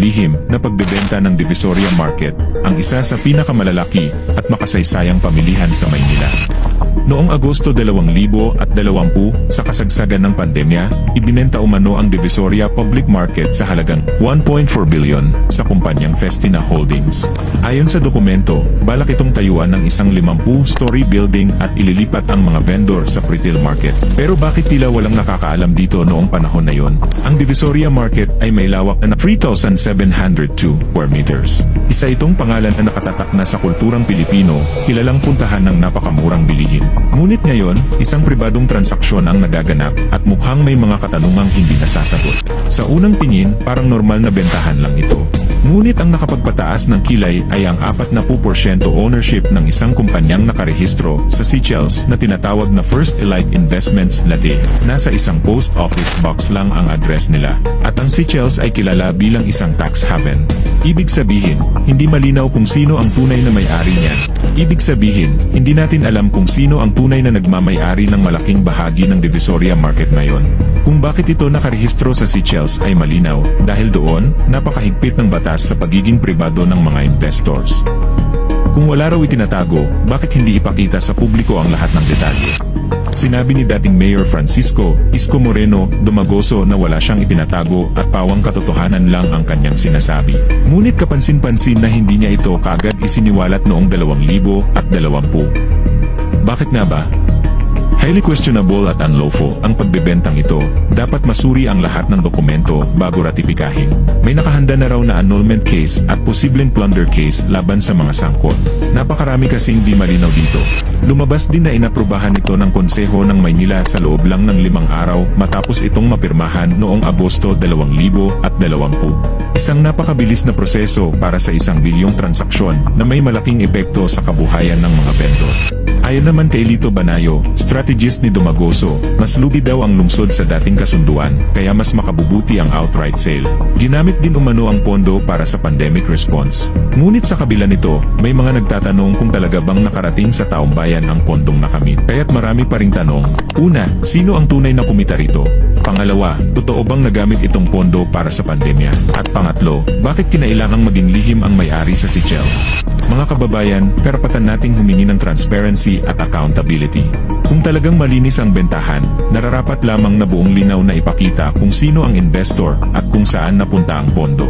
lihim na pagbebenta ng Divisoria Market, ang isa sa pinakamalalaki at makasaysayang pamilihan sa Maynila. Noong Agosto 2020, sa kasagsagan ng pandemya, ibinenta umano ang Divisoria Public Market sa halagang 1.4 billion sa kumpanyang Festina Holdings. Ayon sa dokumento, balak itong tayuan ng isang 50-story building at ililipat ang mga vendor sa retail market. Pero bakit tila walang nakakaalam dito noong panahon na yon? Ang Divisoria Market ay may lawak na 3,702 square meters. Isa itong pangalan na nakatatak na sa kulturang Pilipino, kilalang puntahan ng napakamurang bilihin. Ngunit ngayon, isang pribadong transaksyon ang nagaganap at mukhang may mga katanungang hindi nasasagot. Sa unang tingin, parang normal na bentahan lang ito. Ngunit ang nakapagpataas ng kilay ay ang 40% ownership ng isang kumpanyang nakarehistro sa Seychelles na tinatawag na First Elite Investments Ltd. Nasa isang post office box lang ang address nila, at ang Seychelles ay kilala bilang isang tax haven. Ibig sabihin, hindi malinaw kung sino ang tunay na may-ari niyan. Ibig sabihin, hindi natin alam kung sino ang tunay na nagmamay-ari ng malaking bahagi ng Divisoria Market ngayon. Kung bakit ito nakarehistro sa Seychelles ay malinaw, dahil doon, napakahigpit ng batas sa pagiging pribado ng mga investors. Kung wala raw itinatago, bakit hindi ipakita sa publiko ang lahat ng detalye? Sinabi ni dating Mayor Francisco Isko Moreno Dumagoso na wala siyang itinatago at pawang katotohanan lang ang kanyang sinasabi. Ngunit kapansin-pansin na hindi niya ito kaagad isiniwalat noong 2020. Bakit nga ba? Highly questionable at unlawful ang pagbebentang ito. Dapat masuri ang lahat ng dokumento bago ratipikahin. May nakahanda na raw na annulment case at posibleng plunder case laban sa mga sangkot. Napakarami kasing di malinaw dito. Lumabas din na inaprubahan ito ng Konseho ng Maynila sa loob lang ng 5 araw matapos itong mapirmahan noong Agosto 2020. Isang napakabilis na proseso para sa 1 bilyong transaksyon na may malaking epekto sa kabuhayan ng mga vendor. Ayon naman kay Lito Banayo, strategist ni Dumagoso, mas lugi daw ang lungsod sa dating kasunduan, kaya mas makabubuti ang outright sale. Ginamit din umano ang pondo para sa pandemic response. Ngunit sa kabila nito, may mga nagtatanong kung talaga bang nakarating sa taong bayan ang pondong nakamit. Kaya't marami pa ring tanong. Una, sino ang tunay na kumita rito? Pangalawa, totoo bang nagamit itong pondo para sa pandemya? At pangatlo, bakit kinailangang maging lihim ang may-ari sa Seychelles? Mga kababayan, karapatan nating humingi ng transparency at accountability. Kung talagang malinis ang bentahan, nararapat lamang na buong linaw na ipakita kung sino ang investor at kung saan napunta ang pondo.